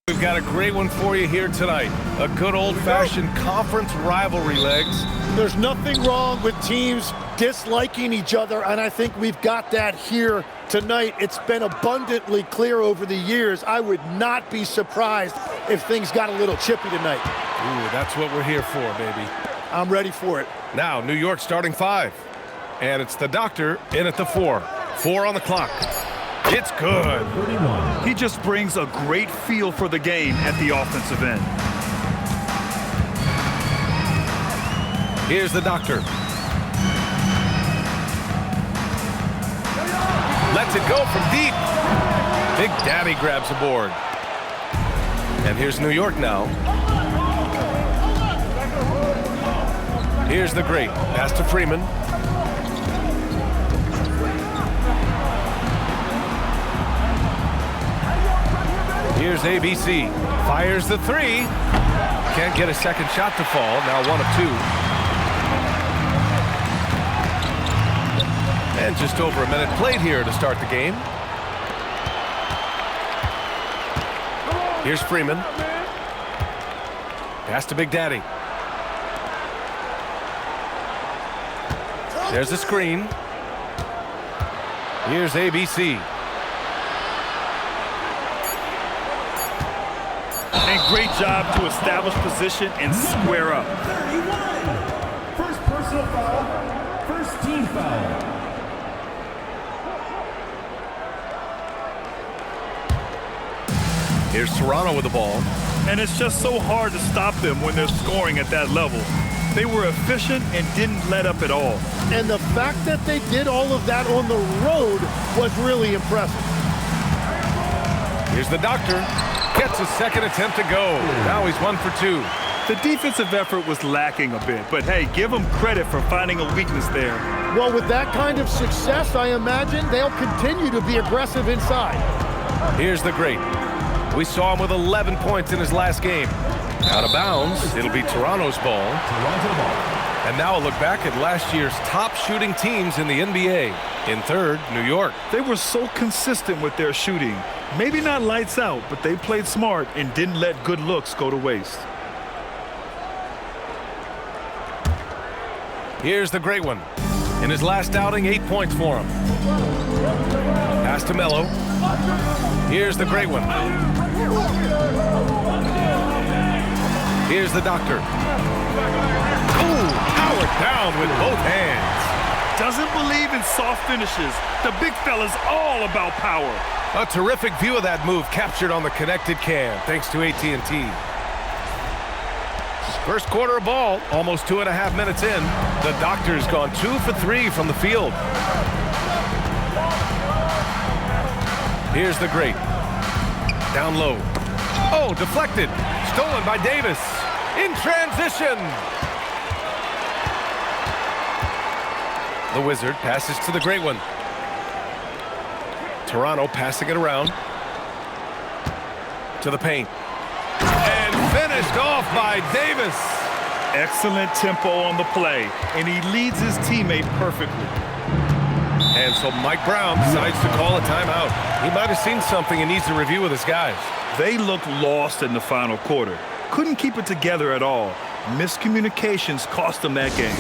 We've got a great one for you here tonight. A good old-fashioned conference rivalry, Legs. There's nothing wrong with teams disliking each other, and I think we've got that here tonight. It's been abundantly clear over the years. I would not be surprised if things got a little chippy tonight. Ooh, that's what we're here for, baby. I'm ready for it. Now, New York starting 5. And it's the doctor in at the 4. 4 on the clock. It's good. He just brings a great feel for the game at the offensive end. Here's the doctor. Lets it go from deep. Big Daddy grabs a board. And here's New York now. Here's the great. Pass to Freeman. Here's ABC. Fires the 3. Can't get a second shot to fall. Now 1 of 2. And just over a minute played here to start the game. Here's Freeman. Pass to Big Daddy. There's a screen. Here's ABC. And great job to establish position and square up. 31. First personal foul. First team foul. Here's Toronto with the ball. And it's just so hard to stop them when they're scoring at that level. They were efficient and didn't let up at all. And the fact that they did all of that on the road was really impressive. Here's the doctor. Gets a second attempt to go. Now he's 1 for 2. The defensive effort was lacking a bit, but hey, give them credit for finding a weakness there. Well, with that kind of success, I imagine they'll continue to be aggressive inside. Here's the great. We saw him with 11 points in his last game. Out of bounds. It'll be Toronto's ball. Toronto ball. And now a look back at last year's top shooting teams in the NBA. In third, New York. They were so consistent with their shooting. Maybe not lights out, but they played smart and didn't let good looks go to waste. Here's the great one. In his last outing, 8 points for him. Pass to Melo. Here's the great one. Here's the doctor. Ooh, powered down with both hands. Doesn't believe in soft finishes. The big fella's all about power. A terrific view of that move captured on the connected cam, thanks to AT&T. First quarter of ball, almost 2.5 minutes in. The doctor's gone 2 for 3 from the field. Here's the great. Down low. Oh, deflected. Stolen by Davis. In transition. The Wizard passes to the great one. Toronto passing it around. To the paint. And finished off by Davis. Excellent tempo on the play, and he leads his teammate perfectly. And so Mike Brown decides to call a timeout. He might have seen something and needs to review with his guys. They looked lost in the final quarter. Couldn't keep it together at all. Miscommunications cost them that game.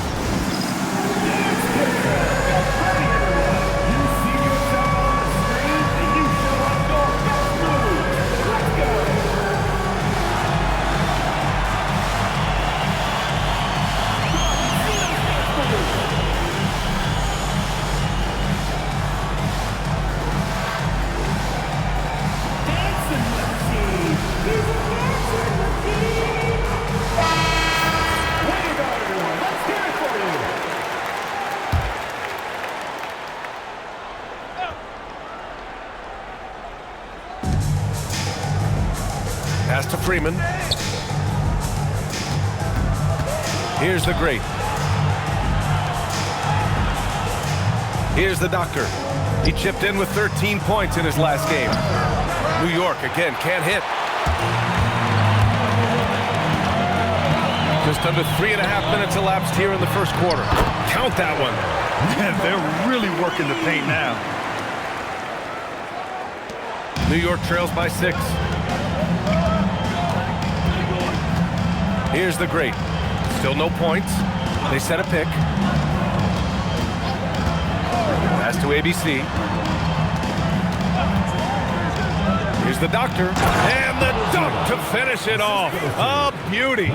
Pass to Freeman. Here's the great. Here's the doctor. He chipped in with 13 points in his last game. New York, again, can't hit. Just under 3.5 minutes elapsed here in the first quarter. Count that one. Man, they're really working the paint now. New York trails by 6. Here's the great. Still no points. They set a pick. Pass to ABC. Here's the doctor. And the dunk to finish it off. A beauty.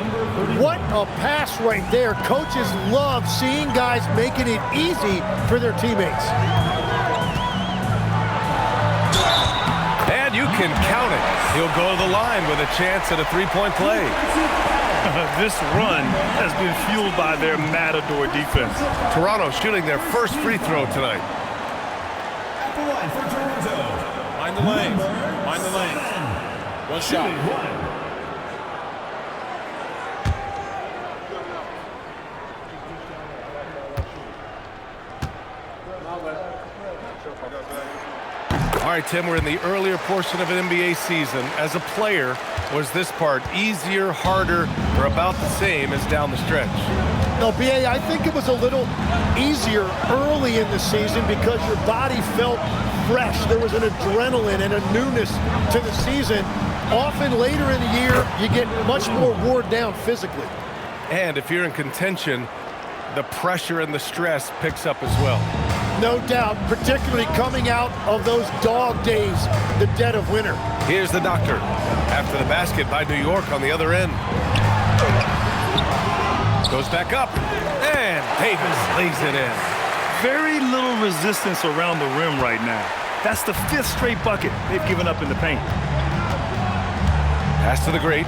What a pass right there. Coaches love seeing guys making it easy for their teammates. And you can count it. He'll go to the line with a chance at a three-point play. This run has been fueled by their matador defense. Toronto shooting their first free throw tonight. At the line for Toronto. Mind the lane. Mind the lane. One shot. All right, Tim, we're in the earlier portion of an NBA season. As a player, was this part easier, harder, or about the same as down the stretch? No, BA, I think it was a little easier early in the season because your body felt fresh. There was an adrenaline and a newness to the season. Often later in the year, you get much more worn down physically. And if you're in contention, the pressure and the stress picks up as well. No doubt, particularly coming out of those dog days, the dead of winter. Here's the doctor. After the basket by New York on the other end. Goes back up. And Davis lays it in. Very little resistance around the rim right now. That's the 5th straight bucket they've given up in the paint. Pass to the great.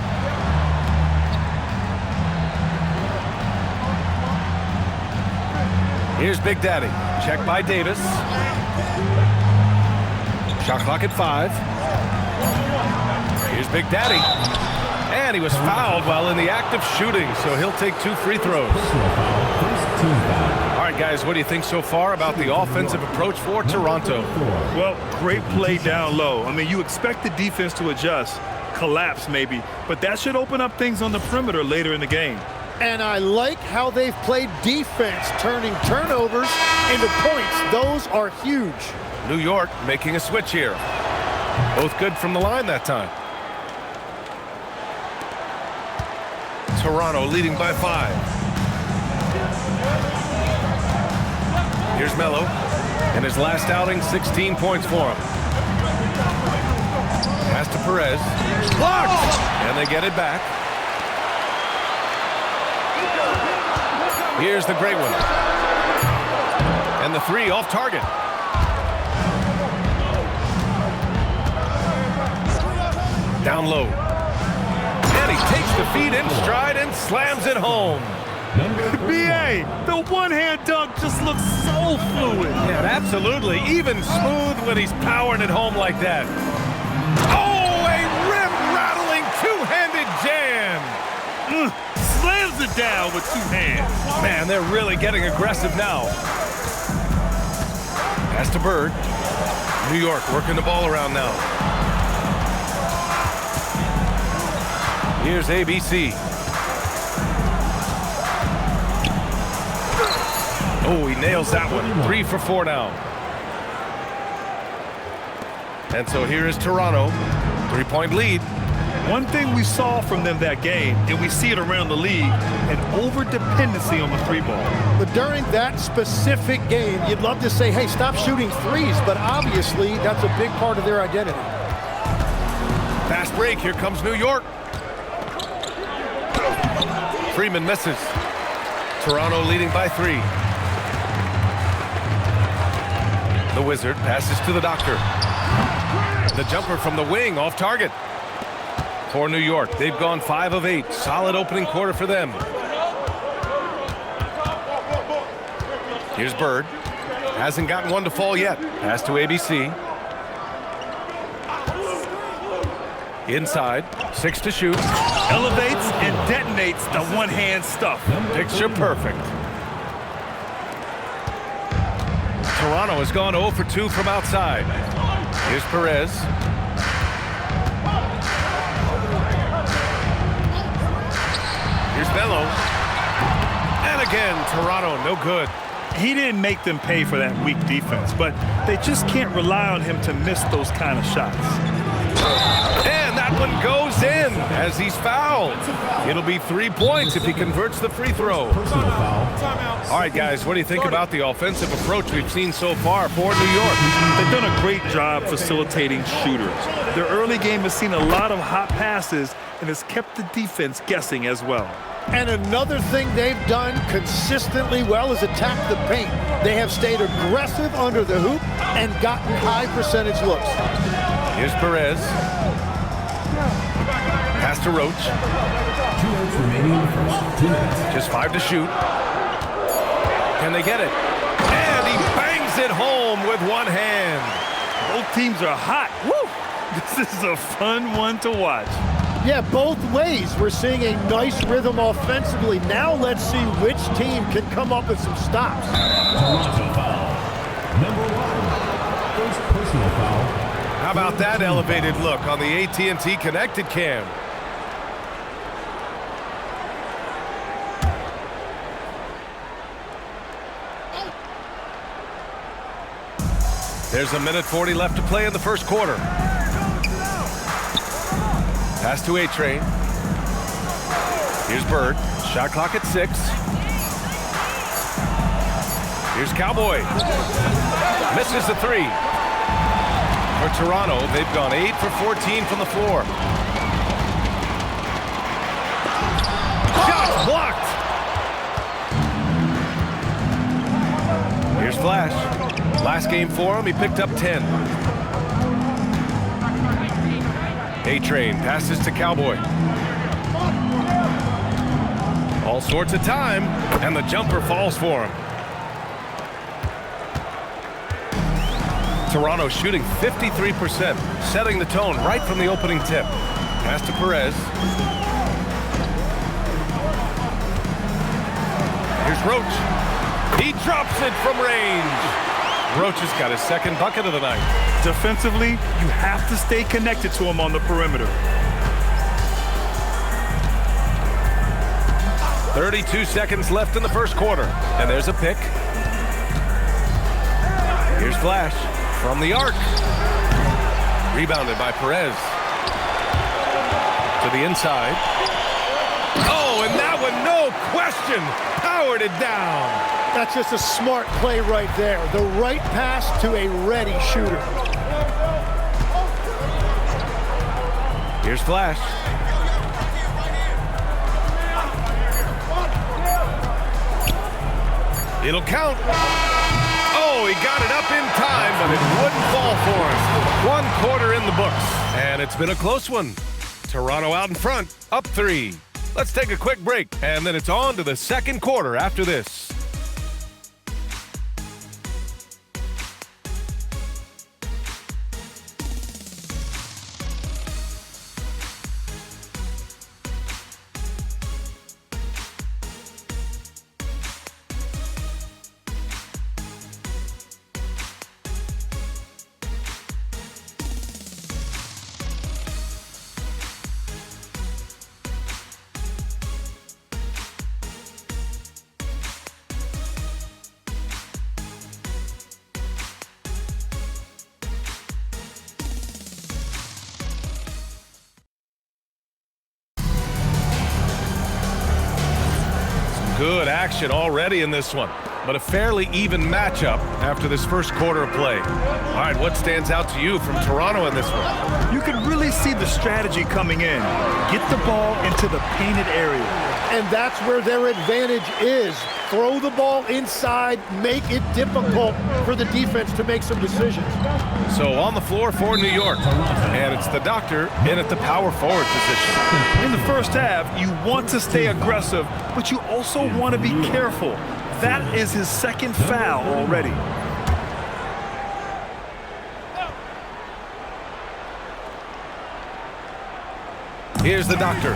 Here's Big Daddy. Check by Davis. Shot clock at 5. Here's Big Daddy. And he was fouled while in the act of shooting, so he'll take 2 free throws. All right, guys, what do you think so far about the offensive approach for Toronto? Well, great play down low. I mean, you expect the defense to adjust, collapse maybe, but that should open up things on the perimeter later in the game. And I like how they've played defense, turning turnovers into points. Those are huge. New York making a switch here. Both good from the line that time. Toronto leading by 5. Here's Melo. In his last outing, 16 points for him. Pass to Perez. Blocked! And they get it back. Here's the great one. And the 3 off target. Down low. And he takes the feed in stride and slams it home. BA, the one-hand dunk just looks so fluid. Yeah, absolutely. Even smooth when he's powering it home like that. Oh, a rim-rattling two-handed jam. Slams it down with 2 hands. Man, they're really getting aggressive now. Pass to Bird. New York working the ball around now. Here's ABC. Oh, he nails that one. 3 for 4 now. And so here is Toronto. 3-point lead. One thing we saw from them that game, and we see it around the league, an over-dependency on the 3-ball. But during that specific game, you'd love to say, hey, stop shooting threes, but obviously that's a big part of their identity. Fast break. Here comes New York. Freeman misses. Toronto leading by 3. The Wizard passes to the doctor. The jumper from the wing off target. For New York, they've gone 5 of 8. Solid opening quarter for them. Here's Bird. Hasn't gotten one to fall yet. Pass to ABC. Inside. 6 to shoot. Elevates and detonates the one-hand stuff. Picture perfect. Toronto has gone 0 for 2 from outside. Here's Perez. Here's Melo. And again, Toronto, no good. He didn't make them pay for that weak defense, but they just can't rely on him to miss those kind of shots. And that that one goes in as he's fouled. It'll be 3 points if he converts the free throw. Personal foul. All right, guys, what do you think about the offensive approach we've seen so far for New York? They've done a great job facilitating shooters. Their early game has seen a lot of hot passes and has kept the defense guessing as well. And another thing they've done consistently well is attack the paint. They have stayed aggressive under the hoop and gotten high percentage looks. Here's Perez. Pass to Roach. 2 minutes remaining in the first. 2 minutes. Just 5 to shoot. Can they get it? And he bangs it home with one hand. Both teams are hot. Woo! This is a fun one to watch. Yeah, both ways. We're seeing a nice rhythm offensively. Now let's see which team can come up with some stops. Toronto foul. Number 1. First personal foul. How about that elevated look on the AT&T Connected Cam? There's a minute 40 left to play in the first quarter. Pass to A-Train. Here's Bird. Shot clock at 6. Here's Cowboy. Misses the 3. For Toronto, they've gone 8 for 14 from the floor. Shot blocked. Here's Flash. Last game for him, he picked up 10. A-Train passes to Cowboy. All sorts of time, and the jumper falls for him. Toronto shooting 53%, setting the tone right from the opening tip. Pass to Perez. Here's Roach. He drops it from range. Roach has got his second bucket of the night. Defensively, you have to stay connected to him on the perimeter. 32 seconds left in the first quarter. And there's a pick. Here's Flash from the arc. Rebounded by Perez. To the inside. Oh, and that one, no question, powered it down. That's just a smart play right there. The right pass to a ready shooter. Here's Flash. It'll count. Oh, he got it up in time, but it wouldn't fall for him. 1 quarter in the books, and it's been a close one. Toronto out in front, up 3. Let's take a quick break, and then it's on to the second quarter after this. Good action already in this one, but a fairly even matchup after this first quarter of play. All right, what stands out to you from Toronto in this one? You can really see the strategy coming in. Get the ball into the painted area. And that's where their advantage is. Throw the ball inside, make it difficult for the defense to make some decisions. So on the floor for New York, and it's the doctor in at the power forward position. In the first half, you want to stay aggressive, but you also want to be careful. That is his second foul already. Here's the doctor.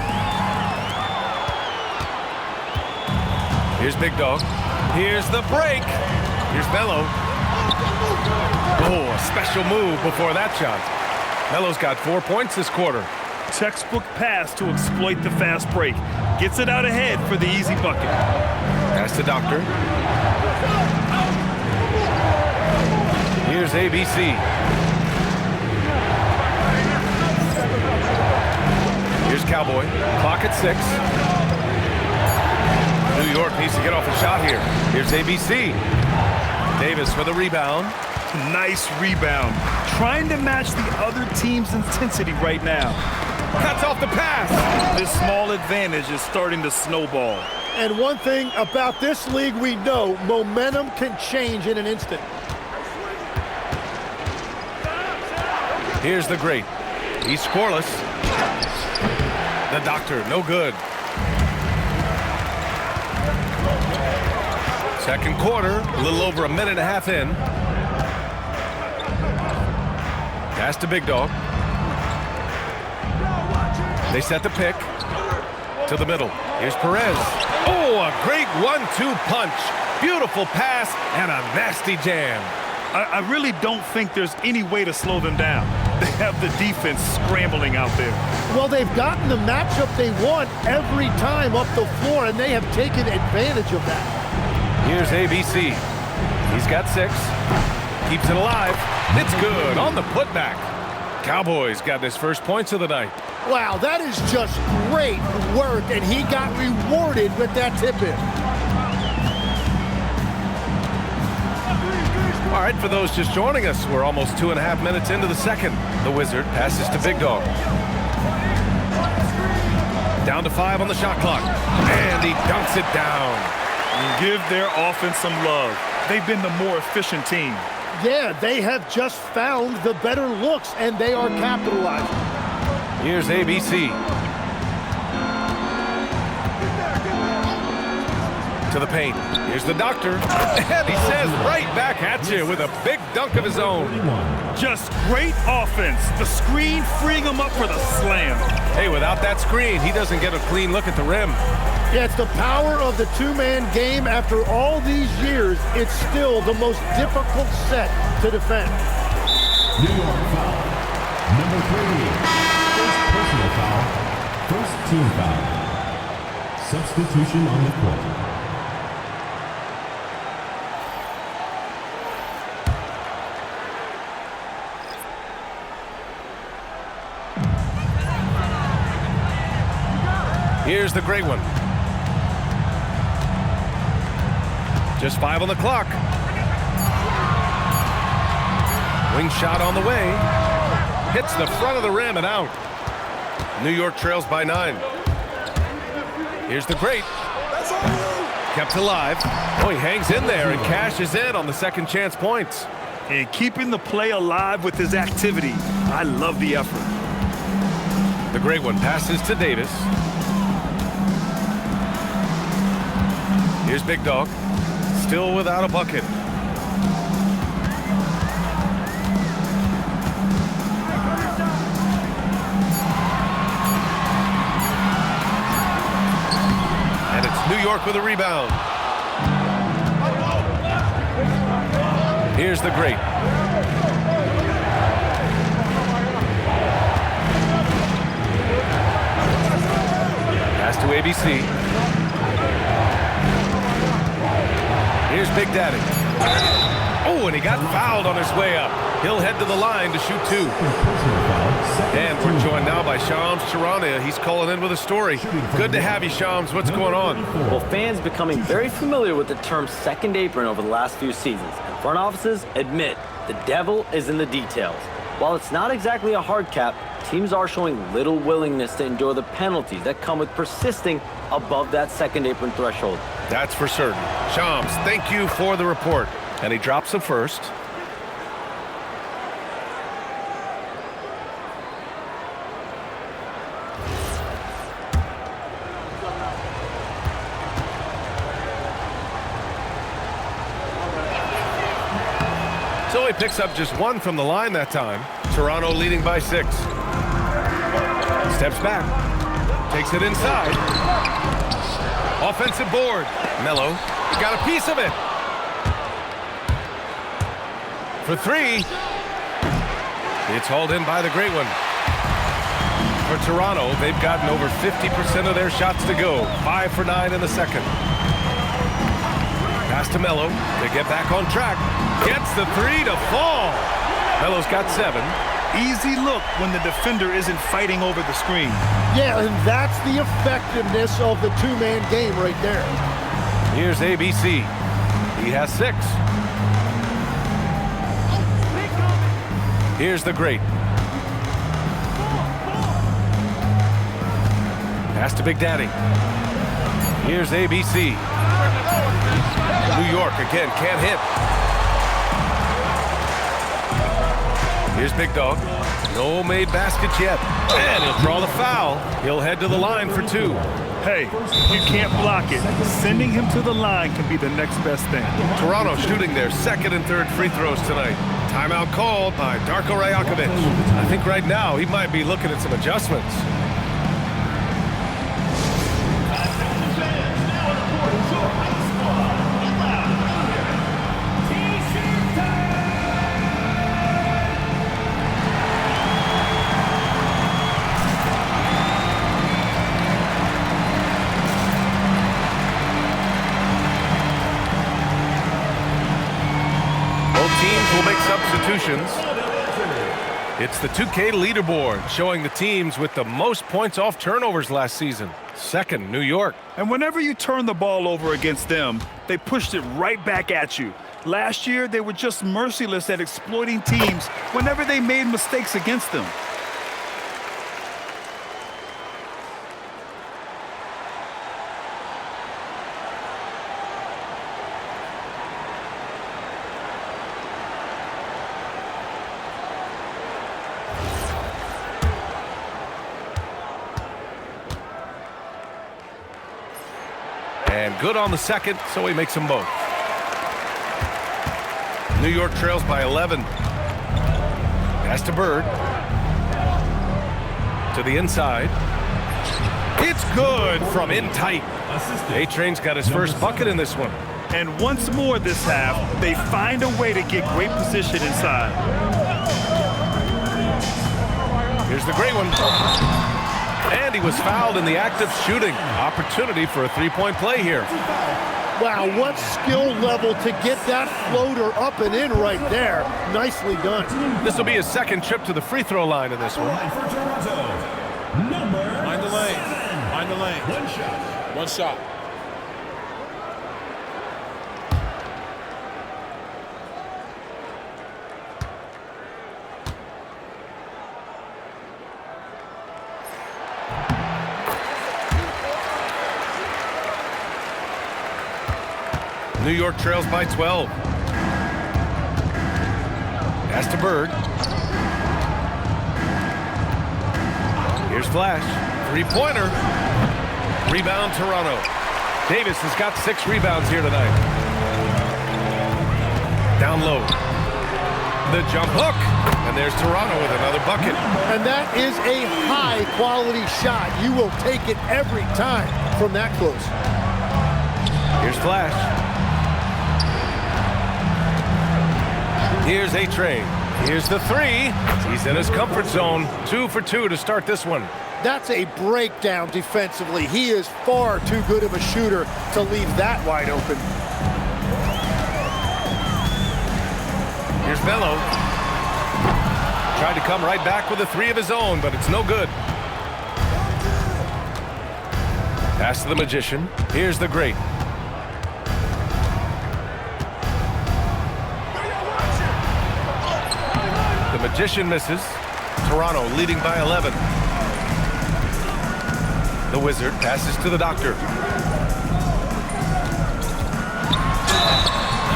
Here's Big Dog. Here's the break. Here's Melo. Oh, a special move before that shot. Melo's got 4 points this quarter. Textbook pass to exploit the fast break. Gets it out ahead for the easy bucket. Pass to Doctor. Here's ABC. Here's Cowboy. Clock at 6. New York needs to get off a shot here. Here's ABC. Davis for the rebound. Nice rebound. Trying to match the other team's intensity right now. Cuts off the pass. This small advantage is starting to snowball. And one thing about this league we know, momentum can change in an instant. Here's the great. He's scoreless. The doctor, no good. Second quarter, a little over a minute and a half in. Pass to Big Dog. They set the pick to the middle. Here's Perez. Oh, a great 1-2 punch. Beautiful pass and a nasty jam. I really don't think there's any way to slow them down. They have the defense scrambling out there. Well, they've gotten the matchup they want every time up the floor, and they have taken advantage of that. Here's ABC. He's got 6. Keeps it alive. It's good on the putback. Cowboys got his first points of the night. Wow, that is just great work, and he got rewarded with that tip-in. All right, for those just joining us, we're almost 2.5 minutes into the second. The Wizard passes to Big Dog. Down to 5 on the shot clock. And he dunks it down. Give their offense some love. They've been the more efficient team. Yeah, they have just found the better looks, and they are capitalizing. Here's ABC. To the paint. Here's the doctor. And he says right back at you with a big dunk of his own. Just great offense. The screen freeing him up for the slam. Hey, without that screen, he doesn't get a clean look at the rim. Yeah, it's the power of the two-man game. After all these years, it's still the most difficult set to defend. New York foul. Number 3. First personal foul. First team foul. Substitution on the court. Here's the great one. Just 5 on the clock. Wing shot on the way. Hits the front of the rim and out. New York trails by 9. Here's the great. Kept alive. Oh, he hangs in there and cashes in on the second chance points. And keeping the play alive with his activity. I love the effort. The great one passes to Davis. Here's Big Dog. Still without a bucket. And it's New York with a rebound. Here's the great. Pass to ABC. Here's Big Daddy. Oh, and he got fouled on his way up. He'll head to the line to shoot 2. And we're joined now by Shams Charania. He's calling in with a story. Good to have you, Shams. What's going on? Well, fans becoming very familiar with the term second apron over the last few seasons. And front offices admit the devil is in the details. While it's not exactly a hard cap, teams are showing little willingness to endure the penalties that come with persisting above that second apron threshold. That's for certain. Shams, thank you for the report. And he drops the first. So he picks up just 1 from the line that time. Toronto leading by 6. Steps back. Takes it inside. Offensive board. Melo got a piece of it. For 3. It's hauled in by the great one. For Toronto, they've gotten over 50% of their shots to go. 5 for 9 in the second. Pass to Melo. They get back on track. Gets the 3 to fall. Melo's got 7. easy look when the defender isn't fighting over the screen. Yeah, and that's the effectiveness of the two-man game right there. Here's ABC. He has 6. Here's the great. Pass to Big Daddy. Here's ABC. New York again, can't hit. Here's Big Dog. No made baskets yet. And he'll draw the foul. He'll head to the line for 2. Hey, you can't block it. Sending him to the line can be the next best thing. Toronto shooting their 2nd and 3rd free throws tonight. Timeout called by Darko Rajakovic. I think right now he might be looking at some adjustments. Teams will make substitutions. It's the 2K leaderboard showing the teams with the most points off turnovers last season. 2nd, New York. And whenever you turn the ball over against them, they pushed it right back at you. Last year, they were just merciless at exploiting teams whenever they made mistakes against them. And good on the 2nd, so he makes them both. New York trails by 11. Pass to Bird. To the inside. It's good from in tight. A-Train's got his first bucket in this one. And once more this half, they find a way to get great position inside. Here's the great one. And he was fouled in the act of shooting. Opportunity for a 3-point play here. Wow, what skill level to get that floater up and in right there. Nicely done. This will be his 2nd trip to the free throw line in this one. Mind the lane. Mind the lane. One shot. New York trails by 12. Pass to Bird. Here's Flash. 3-pointer. Rebound, Toronto. Davis has got 6 rebounds here tonight. Down low. The jump hook. And there's Toronto with another bucket. And that is a high-quality shot. You will take it every time from that close. Here's Flash. Here's A-Train. Here's the 3. He's in his comfort zone. 2 for 2 to start this one. That's a breakdown defensively. He is far too good of a shooter to leave that wide open. Here's Bello. Tried to come right back with a 3 of his own, but it's no good. Pass to the Magician. Here's the Great. The Magician misses. Toronto leading by 11. The Wizard passes to the Doctor.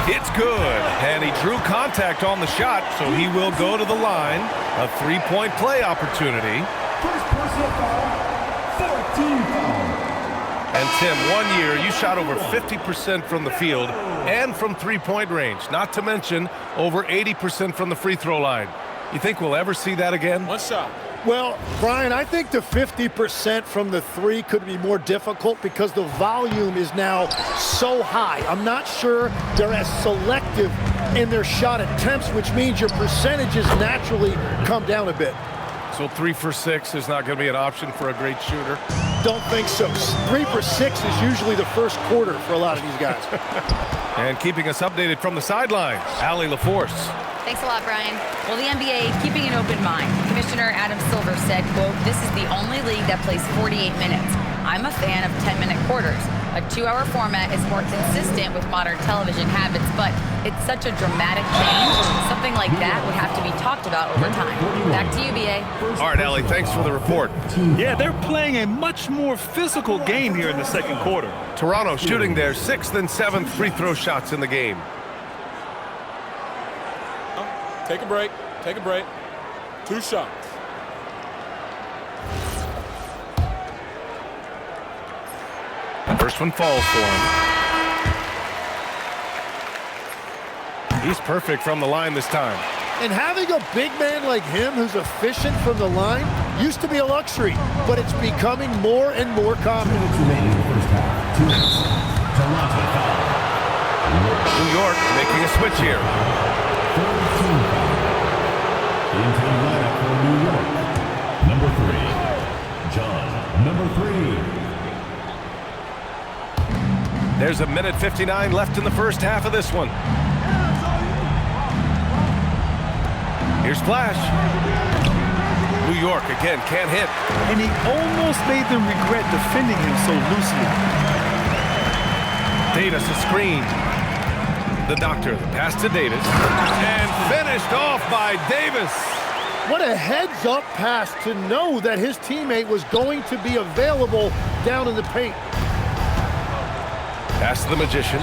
It's good, and he drew contact on the shot, so he will go to the line. A 3-point play opportunity. First personal foul, 14 foul. And Tim, 1 year, you shot over 50% from the field and from 3-point range, not to mention over 80% from the free throw line. You think we'll ever see that again? One shot. Well, Brian, I think the 50% from the 3 could be more difficult because the volume is now so high. I'm not sure they're as selective in their shot attempts, which means your percentages naturally come down a bit. So 3 for 6 is not going to be an option for a great shooter? Don't think so. 3 for 6 is usually the first quarter for a lot of these guys. And keeping us updated from the sideline, Allie LaForce. Thanks a lot, Brian. Well, the NBA keeping an open mind. Commissioner Adam Silver said, quote, "This is the only league that plays 48 minutes. I'm a fan of 10-minute quarters. A 2-hour format is more consistent with modern television habits, but it's such a dramatic change. Something like that would have to be talked about over time." Back to UBA. All right, Allie, thanks for the report. Yeah, they're playing a much more physical game here in the second quarter. Toronto shooting their 6th and 7th free throw shots in the game. Take a break. Take a break. 2 shots. First one falls for him. He's perfect from the line this time. And having a big man like him who's efficient from the line used to be a luxury, but it's becoming more and more common. Minutes remaining in the first half. 2 minutes. Toronto foul. New York making a switch here. Third team foul. Into the lineup for New York. Number 3. John. Number 3. There's a minute 59 left in the first half of this one. Here's Flash. New York again can't hit. And he almost made them regret defending him so loosely. Davis a screen. The doctor, the pass to Davis. And finished off by Davis. What a heads-up pass to know that his teammate was going to be available down in the paint. Pass to the Magician.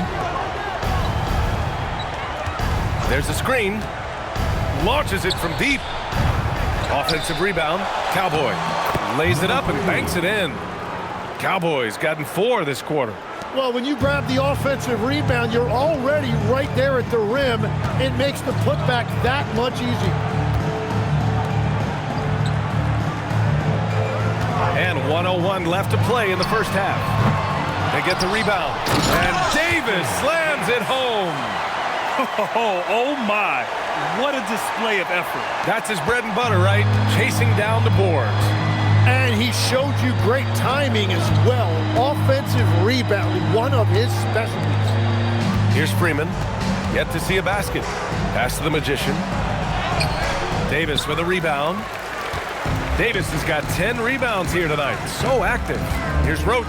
There's a screen. Launches it from deep. Offensive rebound. Cowboy lays it up and banks it in. Cowboys gotten 4 this quarter. Well, when you grab the offensive rebound, you're already right there at the rim. It makes the putback that much easier. And 1:01 left to play in the first half. They get the rebound. And Davis slams it home. Oh my. What a display of effort. That's his bread and butter, right? Chasing down the boards. And he showed you great timing as well. Offensive rebound, one of his specialties. Here's Freeman. Yet to see a basket. Pass to the Magician. Davis with a rebound. Davis has got 10 rebounds here tonight. So active. Here's Roach.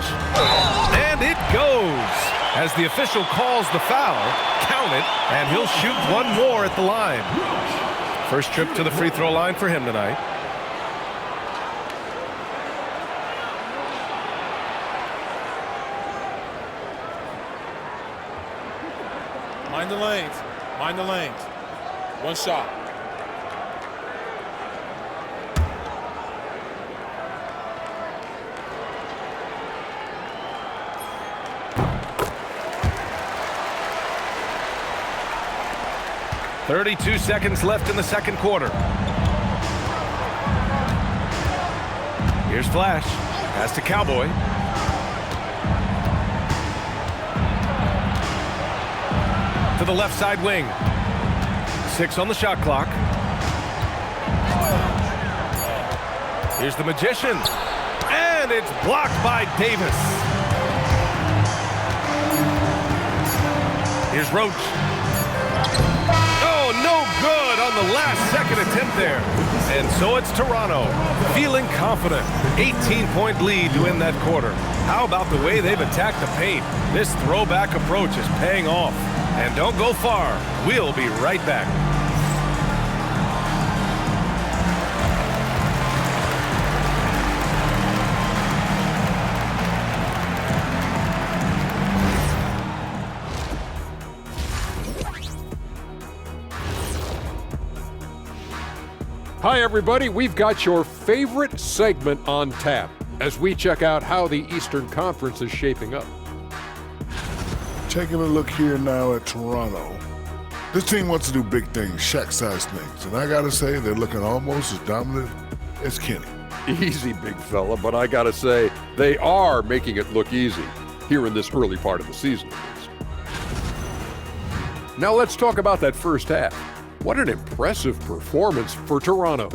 And it goes. As the official calls the foul, count it, and he'll shoot one more at the line. First trip to the free throw line for him tonight. Mind the lanes. Mind the lanes. 1 shot. .32 seconds left in the second quarter. Here's Flash. Pass to Cowboy. To the left side wing. 6 on the shot clock. Here's the Magician. And it's blocked by Davis. Here's Roach. Oh, no good on the last second attempt there. And so it's Toronto, feeling confident. 18-point lead to end that quarter. How about the way they've attacked the paint? This throwback approach is paying off. And don't go far. We'll be right back. Hi, everybody. We've got your favorite segment on tap as we check out how the Eastern Conference is shaping up. Taking a look here now at Toronto. This team wants to do big things, Shaq-sized things, and I gotta say they're looking almost as dominant as Kenny. Easy, big fella, but I gotta say, they are making it look easy here in this early part of the season. Now let's talk about that first half. What an impressive performance for Toronto.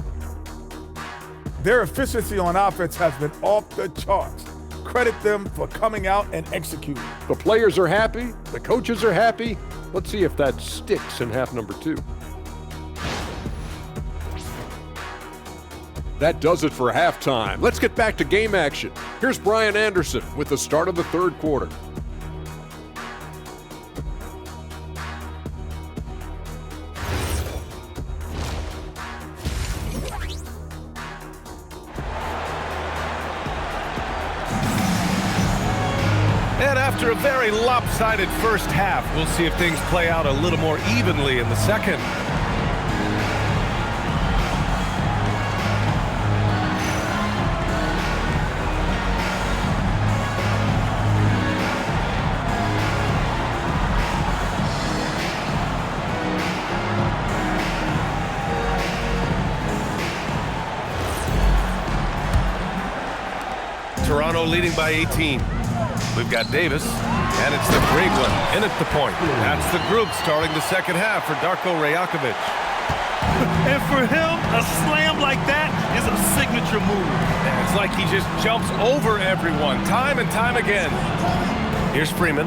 Their efficiency on offense has been off the charts. Credit them for coming out and executing. The players are happy, the coaches are happy. Let's see if that sticks in half number 2. That does it for halftime. Let's get back to game action. Here's Brian Anderson with the start of the third quarter. And after a very lopsided first half, we'll see if things play out a little more evenly in the second. Toronto leading by 18. We've got Davis, and it's the great one in at the point. That's the group starting the second half for Darko Rajakovic. And for him, a slam like that is a signature move. And it's like he just jumps over everyone time and time again. Here's Freeman.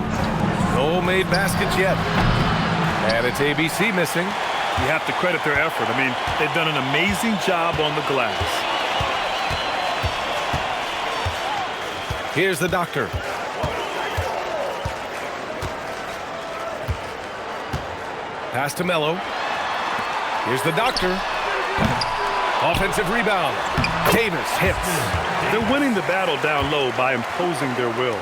No made baskets yet. And it's ABC missing. You have to credit their effort. I mean, they've done an amazing job on the glass. Here's the doctor. Pass to Melo. Here's the doctor. Offensive rebound. Davis hits. They're winning the battle down low by imposing their will.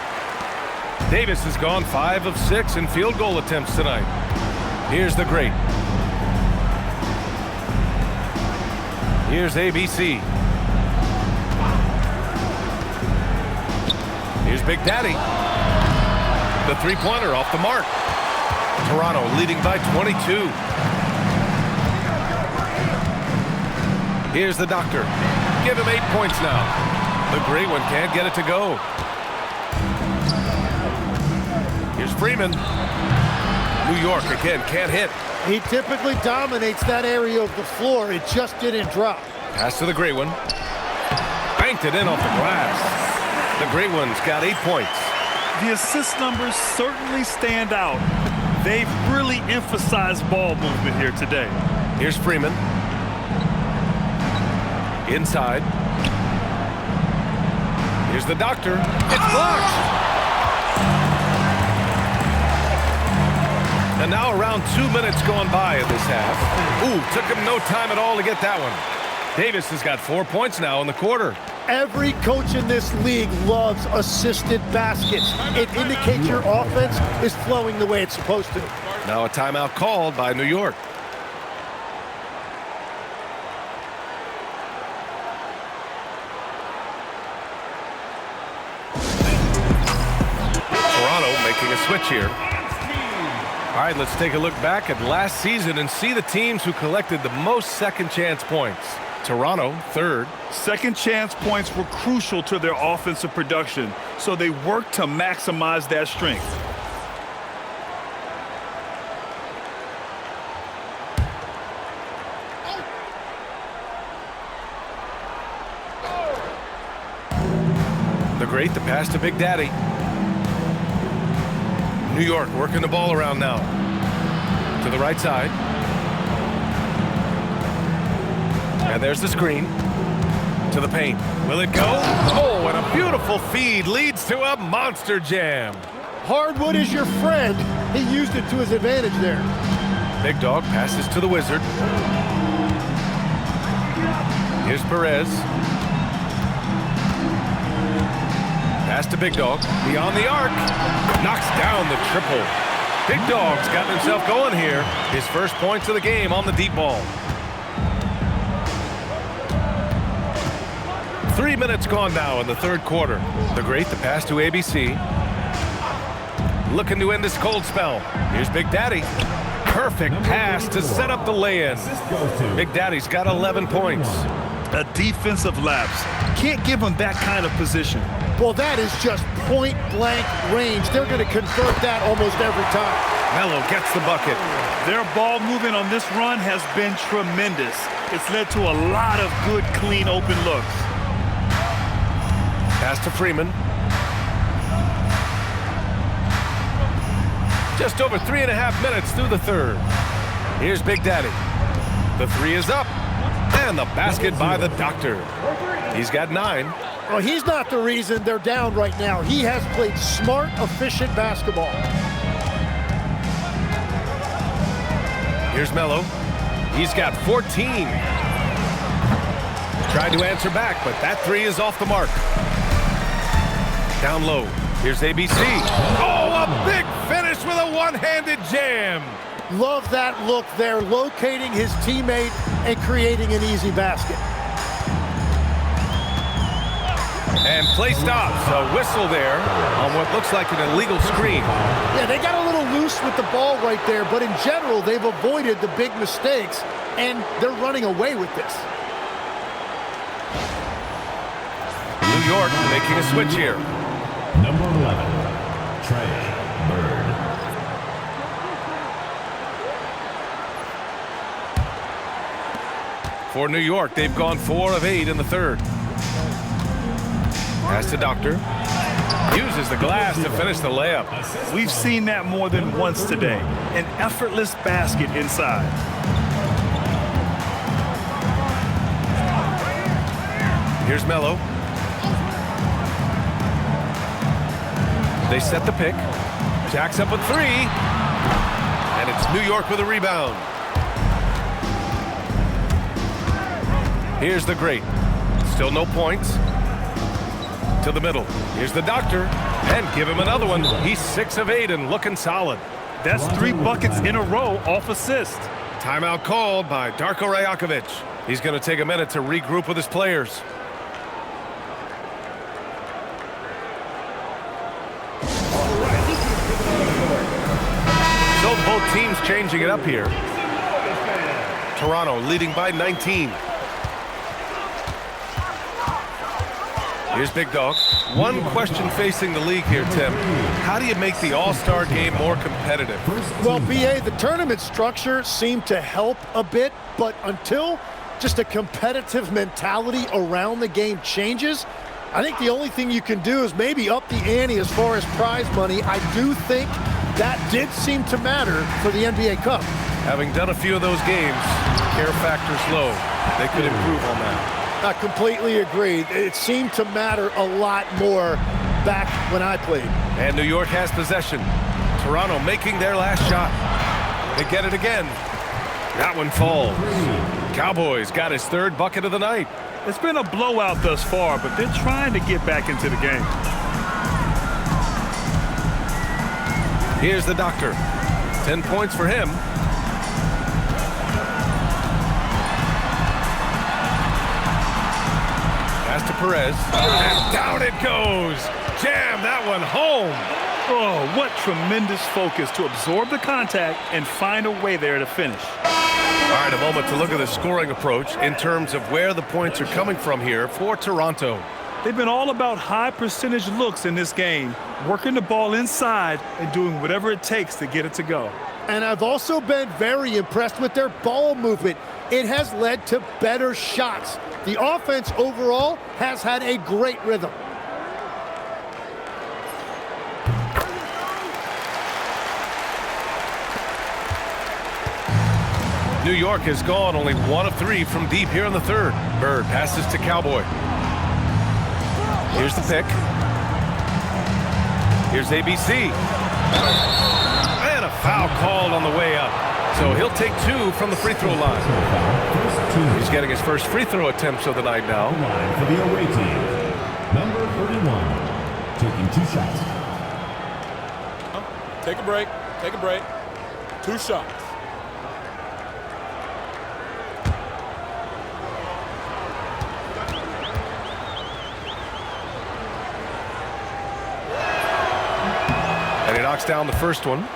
Davis has gone 5 of 6 in field goal attempts tonight. Here's the great. Here's ABC. Here's Big Daddy. The three-pointer off the mark. Toronto leading by 22. Here's the doctor. Give him 8 points now. The great one can't get it to go. Here's Freeman. New York again can't hit. He typically dominates that area of the floor. It just didn't drop. Pass to the great one. Banked it in off the glass. The great one's got 8 points. The assist numbers certainly stand out. They've really emphasized ball movement here today. Here's Freeman. Inside. Here's the doctor. It's blocked. And now around 2 minutes going by in this half. Ooh, took him no time at all to get that one. Davis has got 4 points now in the quarter. Every coach in this league loves assisted baskets. It indicates your offense is flowing the way it's supposed to. Now a timeout called by New York. Toronto making a switch here. All right, let's take a look back at last season and see the teams who collected the most second chance points. Toronto, third. Second chance points were crucial to their offensive production, so they worked to maximize that strength. The great, the pass to Big Daddy. New York working the ball around now. To the right side. And there's the screen. To the paint. Will it go? Oh, and a beautiful feed leads to a monster jam. Hardwood is your friend. He used it to his advantage there. Big Dog passes to the Wizard. Here's Perez. Pass to Big Dog. Beyond the arc. Knocks down the triple. Big Dog's gotten himself going here. His first points of the game on the deep ball. 3 minutes gone now in the third quarter. The great, the pass to ABC. Looking to end this cold spell. Here's Big Daddy. Perfect pass to set up the lay-in. Big Daddy's got 11 points. A defensive lapse. Can't give him that kind of position. Well, that is just point-blank range. They're going to convert that almost every time. Melo gets the bucket. Their ball movement on this run has been tremendous. It's led to a lot of good, clean, open looks. Pass to Freeman. Just over 3.5 minutes through the third. Here's Big Daddy. The three is up. And the basket by the doctor. He's got 9. Well, he's not the reason they're down right now. He has played smart, efficient basketball. Here's Melo. He's got 14. Tried to answer back, but that 3 is off the mark. Down low. Here's ABC. Oh, a big finish with a one-handed jam. Love that look there, locating his teammate and creating an easy basket. And play stops. A whistle there on what looks like an illegal screen. Yeah, they got a little loose with the ball right there, but in general, they've avoided the big mistakes, and they're running away with this. New York making a switch here. Number 11, Trey Bird. For New York, they've gone 4 of 8 in the third. Pass to Doctor. Uses the glass to finish the layup. We've seen that more than once today. An effortless basket inside. Here's Melo. They set the pick. Jacks up a 3. And it's New York with a rebound. Here's the great. Still no points. To the middle. Here's the doctor. And give him another one. He's 6 of 8 and looking solid. That's 3 buckets in a row off assist. Timeout called by Darko Rajakovic. He's going to take a minute to regroup with his players. So both teams changing it up here. Toronto leading by 19. Here's Big Dog. One question facing the league here, Tim. How do you make the All-Star game more competitive? Well, BA, the tournament structure seemed to help a bit, but until just a competitive mentality around the game changes, I think the only thing you can do is maybe up the ante as far as prize money. I do think that did seem to matter for the NBA Cup. Having done a few of those games, care factor's low. They could improve on that. I completely agree. It seemed to matter a lot more back when I played. And New York has possession. Toronto making their last shot. They get it again. That one falls. Cowboys got his 3rd bucket of the night. It's been a blowout thus far, but they're trying to get back into the game. Here's the doctor. 10 points for him. Pass to Perez. And down it goes. Jam that one home. Oh, what tremendous focus to absorb the contact and find a way there to finish. All right, a moment to look at the scoring approach in terms of where the points are coming from here for Toronto. They've been all about high percentage looks in this game, working the ball inside and doing whatever it takes to get it to go. And I've also been very impressed with their ball movement. It has led to better shots. The offense overall has had a great rhythm. New York has gone only 1 of 3 from deep here in the third. Bird passes to Cowboy. Here's the pick. Here's ABC. And a foul called on the way up. So he'll take 2 from the free throw line. He's getting his first free throw attempts of the night now. For the away team, number 31, taking 2 shots. Take a break. Take a break. 2 shots. And he knocks down the first one.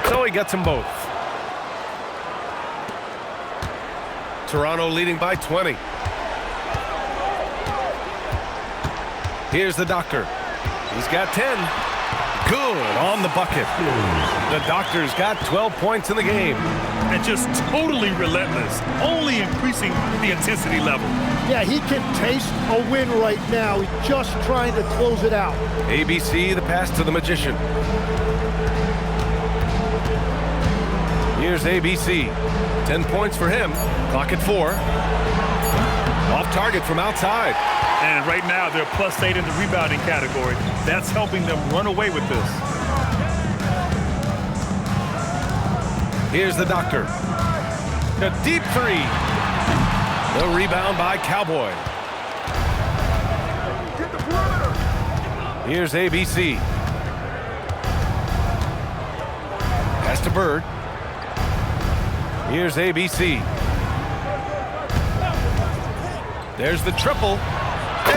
So he gets them both. Toronto leading by 20. Here's the doctor. He's got 10. Good on the bucket. The Doctors got 12 points in the game. And just totally relentless, only increasing the intensity level. Yeah, he can taste a win right now. He's just trying to close it out. ABC, the pass to the Magician. Here's ABC. 10 points for him. Clock at 4. Off target from outside. And right now, they're +8 in the rebounding category. That's helping them run away with this. Here's the Doctor. A deep three. The rebound by Cowboy. Here's ABC. Pass to Bird. Here's ABC. There's the triple.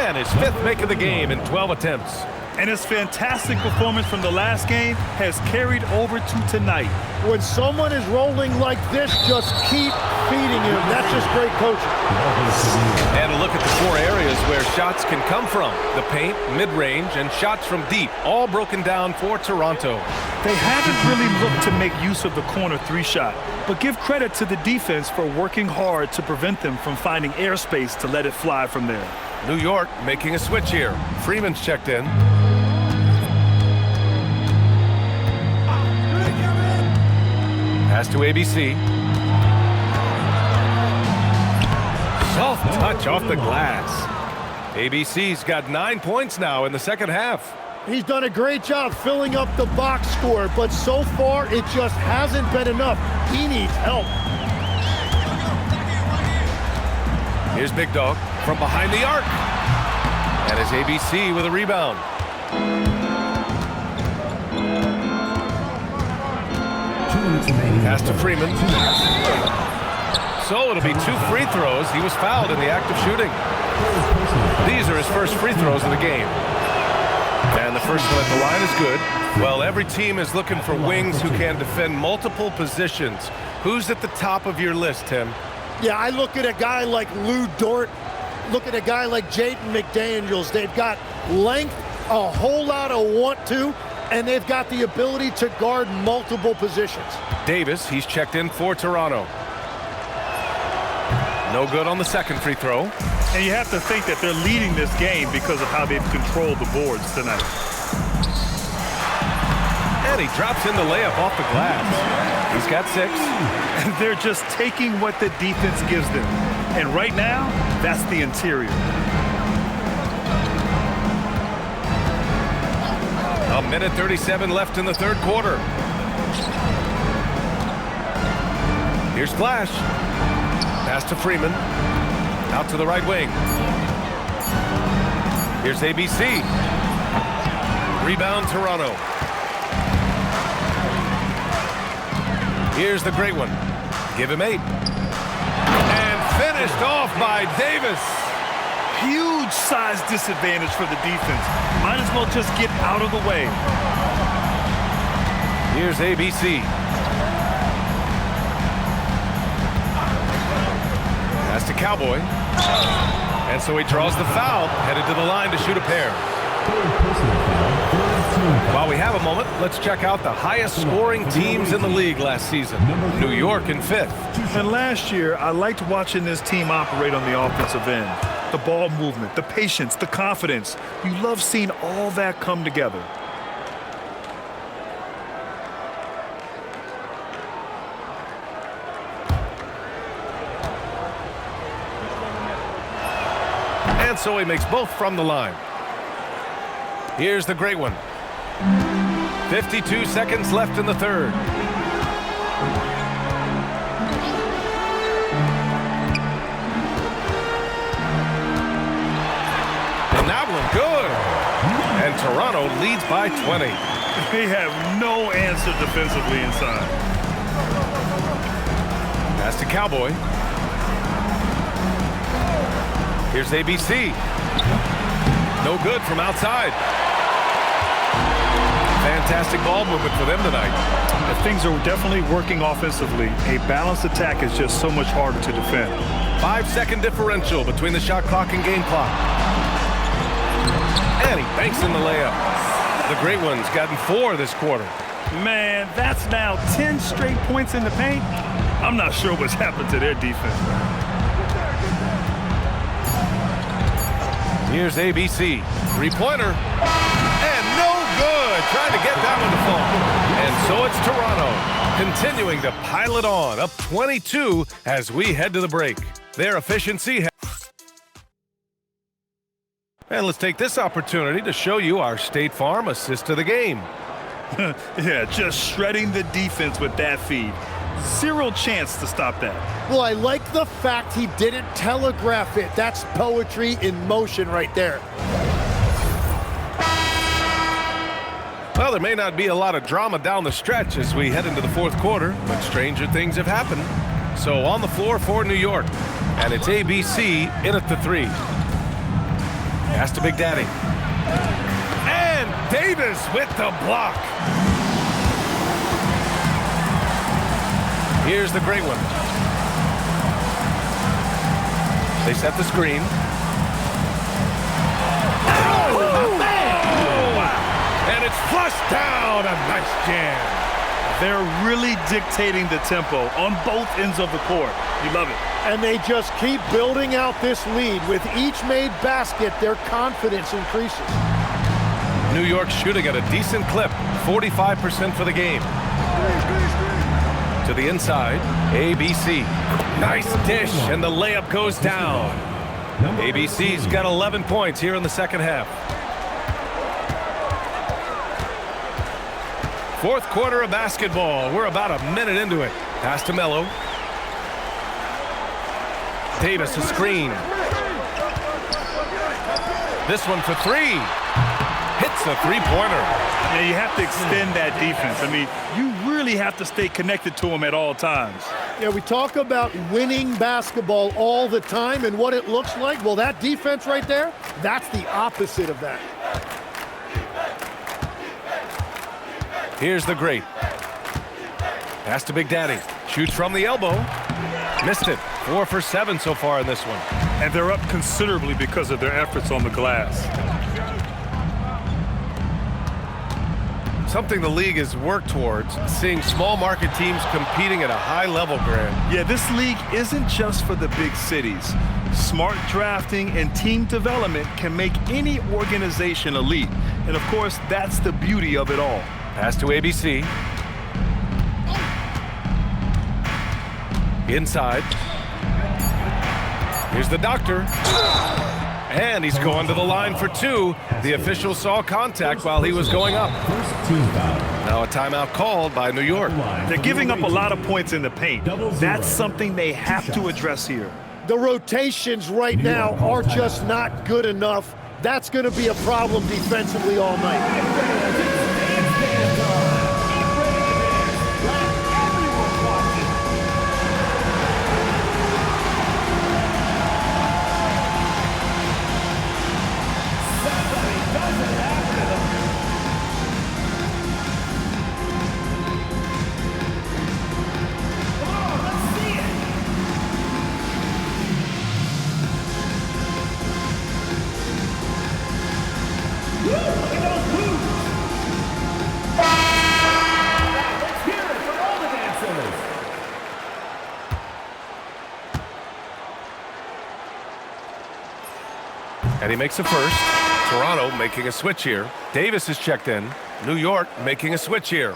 And his 5th make of the game in 12 attempts. And his fantastic performance from the last game has carried over to tonight. When someone is rolling like this, just keep feeding him. That's just great coaching. And a look at the 4 areas where shots can come from. The paint, mid-range, and shots from deep, all broken down for Toronto. They haven't really looked to make use of the corner 3-shot, but give credit to the defense for working hard to prevent them from finding airspace to let it fly from there. New York making a switch here. Freeman's checked in. Pass to ABC. Soft touch off the glass. ABC's got 9 points now in the second half. He's done a great job filling up the box score, but so far it just hasn't been enough. He needs help. Here's Big Dog from behind the arc. And it's ABC with a rebound. Pass to Freeman. So it'll be 2 free throws. He was fouled in the act of shooting. These are his first free throws of the game. And the first one at the line is good. Well, every team is looking for wings who can defend multiple positions. Who's at the top of your list, Tim? Yeah, I look at a guy like Lou Dort. Look at a guy like Jaden McDaniels. They've got length, a whole lot of want to, and they've got the ability to guard multiple positions. Davis, he's checked in for Toronto. No good on the second free throw. And you have to think that they're leading this game because of how they've controlled the boards tonight. And he drops in the layup off the glass. He's got 6. And they're just taking what the defense gives them. And right now, that's the interior. A minute 37 left in the third quarter. Here's Flash. Pass to Freeman. Out to the right wing. Here's ABC. Rebound Toronto. Here's the great one. Give him 8. And finished off by Davis. Huge size disadvantage for the defense. Might as well just get out of the way. Here's ABC. Pass to Cowboy. And so he draws the foul, headed to the line to shoot a pair. While we have a moment, let's check out the highest scoring teams in the league last season. New York in 5th. And last year, I liked watching this team operate on the offensive end. The ball movement, the patience, the confidence. You love seeing all that come together. And so he makes both from the line. Here's the great one. 52 seconds left in the third. And that one good. And Toronto leads by 20. They have no answer defensively inside. Pass to Cowboy. Here's ABC. No good from outside. Fantastic ball movement for them tonight. Things are definitely working offensively. A balanced attack is just so much harder to defend. 5-second differential between the shot clock and game clock. And he banks in the layup. The great one's gotten 4 this quarter. Man, that's now 10 straight points in the paint. I'm not sure what's happened to their defense. Here's ABC. 3-pointer. And no good. Trying to get that one to fall. And so it's Toronto continuing to pile it on. Up 22 as we head to the break. Their efficiency. And let's take this opportunity to show you our State Farm assist of the game. Yeah, just shredding the defense with that feed. Zero chance to stop that. Well, I like the fact he didn't telegraph it. That's poetry in motion right there. Well, there may not be a lot of drama down the stretch as we head into the fourth quarter, but stranger things have happened. So on the floor for New York, and it's ABC in at the 3. Pass to Big Daddy. And Davis with the block. Here's the great one. They set the screen. Oh, man! And it's flushed down. A nice jam. They're really dictating the tempo on both ends of the court. You love it. And they just keep building out this lead. With each made basket, their confidence increases. New York shooting at a decent clip, 45% for the game. To the inside, ABC. Nice dish, and the layup goes down. ABC's got 11 points here in the second half. Fourth quarter of basketball. We're about a minute into it. Pass to Melo. Davis a screen. This one for 3. Hits a 3-pointer. Yeah, you have to extend that defense. I mean, you really have to stay connected to him at all times. Yeah, we talk about winning basketball all the time and what it looks like. Well, that defense right there, that's the opposite of that. Here's the great. Pass to Big Daddy. Shoots from the elbow. Missed it. 4 for 7 so far in this one. And they're up considerably because of their efforts on the glass. Something the league has worked towards, seeing small market teams competing at a high level, Grant. Yeah, this league isn't just for the big cities. Smart drafting and team development can make any organization elite. And of course, that's the beauty of it all. Pass to ABC. Inside. Here's the doctor. And he's going to the line for 2. The official saw contact while he was going up. Now a timeout called by New York. They're giving up a lot of points in the paint. That's something they have to address here. The rotations right now are just not good enough. That's going to be a problem defensively all night. And he makes a first. Toronto making a switch here. Davis is checked in. New York making a switch here.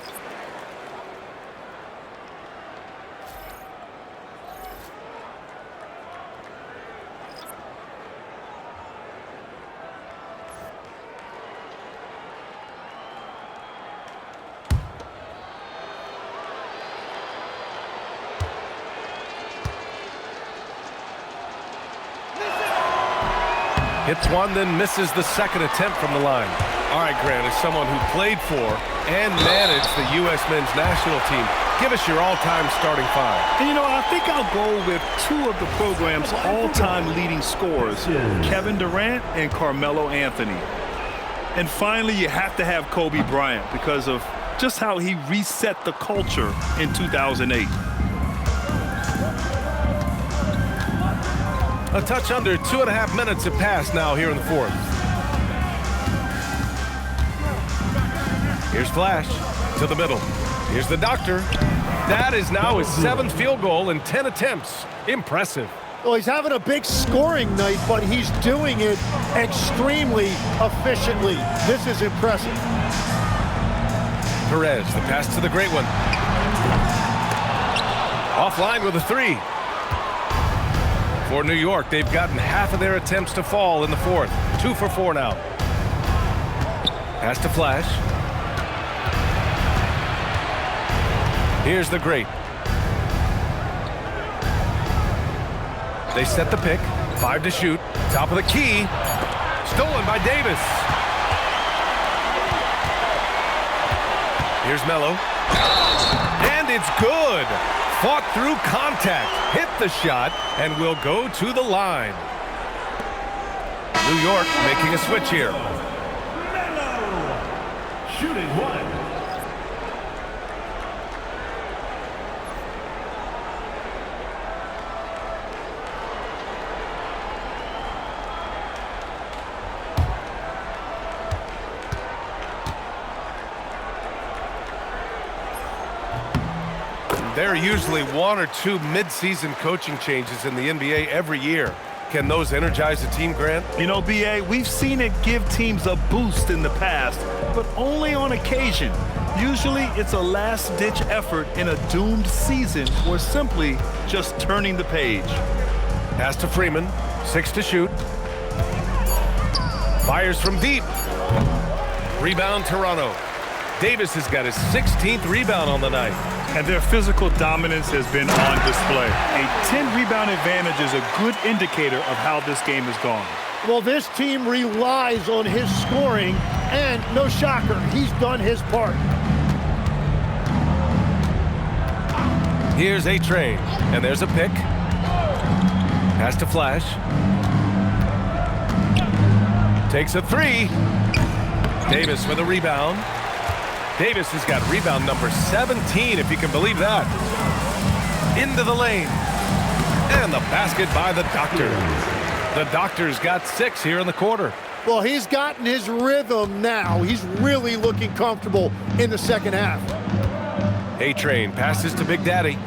Hits one, then misses the second attempt from the line. All right, Grant, as someone who played for and managed the U.S. men's national team, give us your all-time starting 5. And, you know, I think I'll go with 2 of the program's all-time leading scorers, Kevin Durant and Carmelo Anthony. And finally, you have to have Kobe Bryant because of just how he reset the culture in 2008. A touch under 2.5 minutes have passed now here in the fourth. flash to the middle. Here's the doctor. That is now his 7th field goal in 10 attempts. Impressive. Well, he's having a big scoring night, but he's doing it extremely efficiently. This is impressive. Perez, the pass to the great one. Offline with a 3. For New York, they've gotten half of their attempts to fall in the 4th. 2 for 4 now. Pass to Flash. Here's the great. They set the pick. 5 to shoot. Top of the key. Stolen by Davis. Here's Melo. And it's good. Fought through contact. Hit the shot and will go to the line. New York making a switch here. Melo. Shooting 1. There are usually 1 or 2 mid-season coaching changes in the NBA every year. Can those energize a team, Grant? You know, BA, we've seen it give teams a boost in the past, but only on occasion. Usually it's a last-ditch effort in a doomed season or simply just turning the page. Pass to Freeman. 6 to shoot. Fires from deep. Rebound, Toronto. Davis has got his 16th rebound on the night. And their physical dominance has been on display. A 10-rebound advantage is a good indicator of how this game has gone. Well, this team relies on his scoring, and no shocker, he's done his part. Here's A-Train, and there's a pick. Pass to Flash. Takes a 3. Davis with a rebound. Davis has got rebound number 17, if you can believe that. Into the lane. And the basket by the Doctor. The Doctor's got 6 here in the quarter. Well, he's gotten his rhythm now. He's really looking comfortable in the second half. A-Train passes to Big Daddy.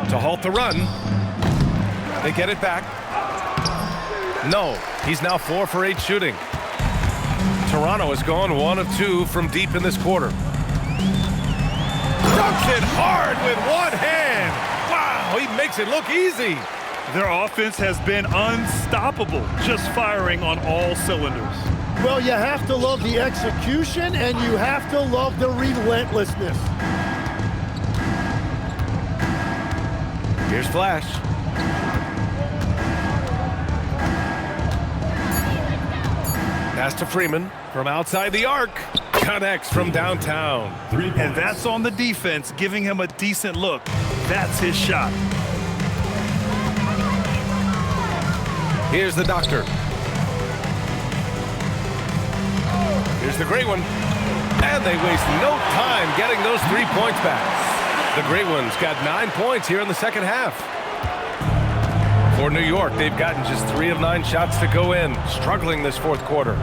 To halt the run. They get it back. No, he's now 4 for 8 shooting. Toronto has gone 1 of 2 from deep in this quarter. Dunks it hard with one hand. Wow, he makes it look easy. Their offense has been unstoppable, just firing on all cylinders. Well, you have to love the execution, and you have to love the relentlessness. Here's Flash. Pass to Freeman from outside the arc. Connects from downtown. 3 points. And that's on the defense, giving him a decent look. That's his shot. Here's the Doctor. Here's the great one. And they waste no time getting those 3 points back. The great one's got 9 points here in the second half. For New York, they've gotten just 3 of 9 shots to go in, struggling this 4th quarter.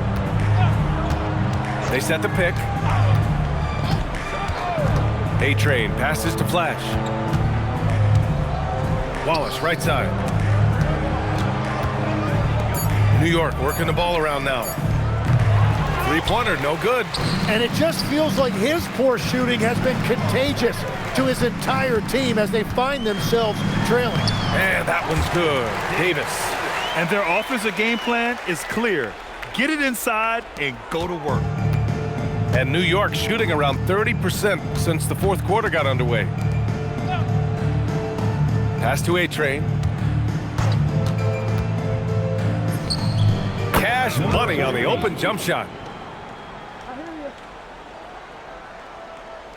They set the pick. A-Train passes to Flash. Wallace, right side. New York working the ball around now. 3-pointer, no good. And it just feels like his poor shooting has been contagious to his entire team as they find themselves trailing. And that one's good. Davis. And their offensive game plan is clear. Get it inside and go to work. And New York shooting around 30% since the 4th quarter got underway. Pass to A-Train. Cash money on the open jump shot.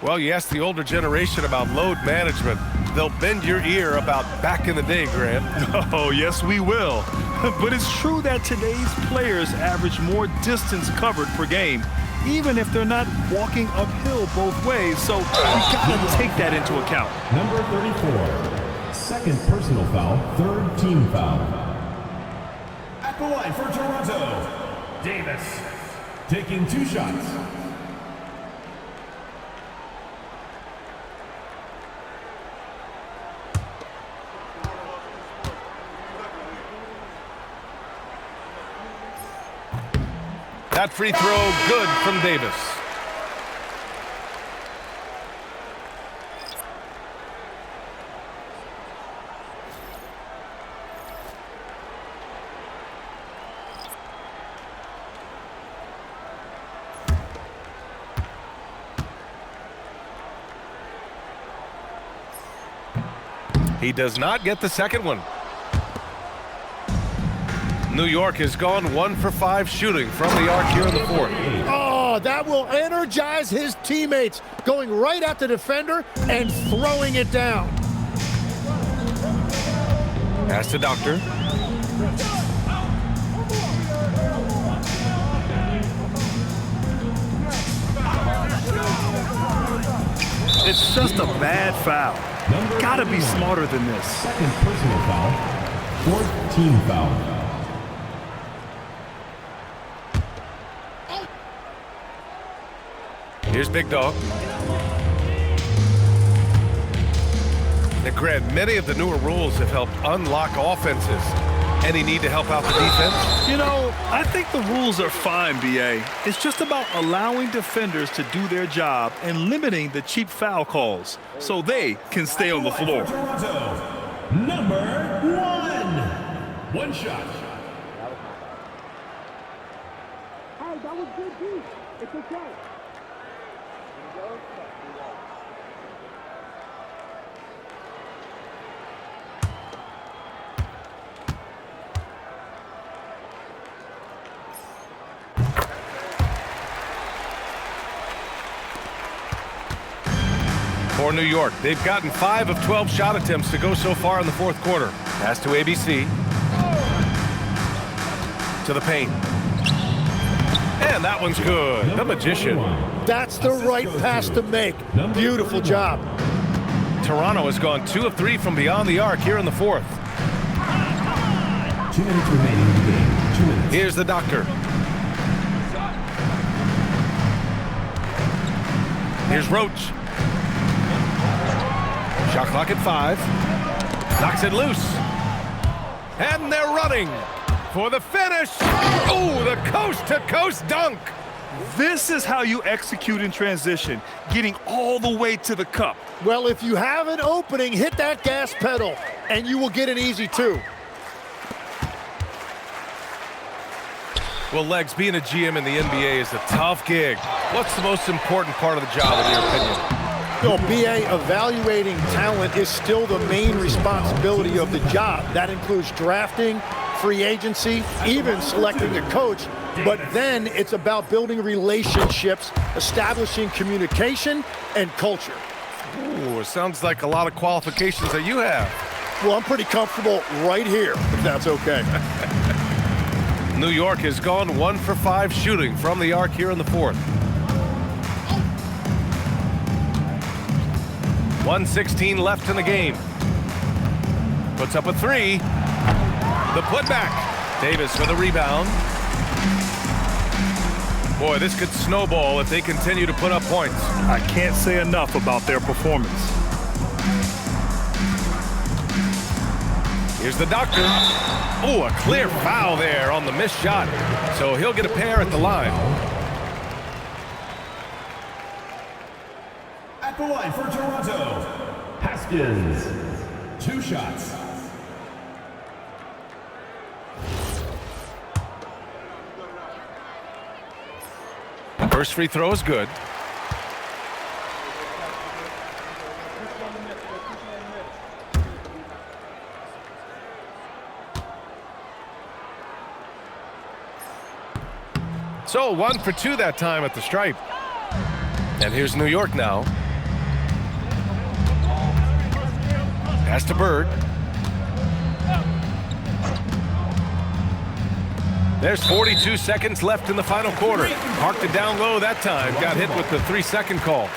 Well, you ask the older generation about load management, they'll bend your ear about back in the day, Grant. Oh, yes, we will. But it's true that today's players average more distance covered per game, even if they're not walking uphill both ways. So we gotta take that into account. Number 34. Second personal foul, 3rd team foul. At the line for Toronto, Davis. taking 2 shots. That free throw good from Davis. He does not get the second one. New York has gone 1 for 5 shooting from the arc here in the fourth. Oh, that will energize his teammates, going right at the defender and throwing it down. Pass to Doctor. It's just a bad foul. Gotta be smarter than this. Second personal foul. 4th team foul. Here's Big Dog. Now, Grant, many of the newer rules have helped unlock offenses. Any need to help out the defense? You know, I think the rules are fine, BA. It's just about allowing defenders to do their job and limiting the cheap foul calls so they can stay on the floor. Toronto, number 1. 1 shot. Hey, that was good, dude. It's okay. For New York, they've gotten 5 of 12 shot attempts to go so far in the fourth quarter. Pass to ABC. To the paint. And that one's good. The magician. That's the right pass to make. Beautiful job. Toronto has gone 2 of 3 from beyond the arc here in the fourth. 2 minutes remaining in the game. 2 minutes. Here's the Doctor. Here's Roach. Shot clock at 5. Knocks it loose. And they're running for the finish. Oh, the coast-to-coast dunk. This is how you execute in transition, getting all the way to the cup. Well, if you have an opening, hit that gas pedal, and you will get an easy 2. Well, Legs, being a GM in the NBA is a tough gig. What's the most important part of the job, in your opinion? No, BA, evaluating talent is still the main responsibility of the job. That includes drafting, free agency, even selecting a coach. But then it's about building relationships, establishing communication, and culture. Ooh, it sounds like a lot of qualifications that you have. Well, I'm pretty comfortable right here, if that's okay. New York has gone 1 for 5 shooting from the arc here in the fourth. 1:16 left in the game. Puts up a 3. The putback. Davis with a rebound. Boy, this could snowball if they continue to put up points. I can't say enough about their performance. Here's the Doctor. Oh, a clear foul there on the missed shot. So he'll get a pair at the line. At the line for Toronto, Haskins. 2 shots. First free throw is good. So 1 for 2 that time at the stripe. And here's New York now. Pass to Bird. There's 42 seconds left in the final quarter. Parked it down low that time. Got hit with the 3-second call.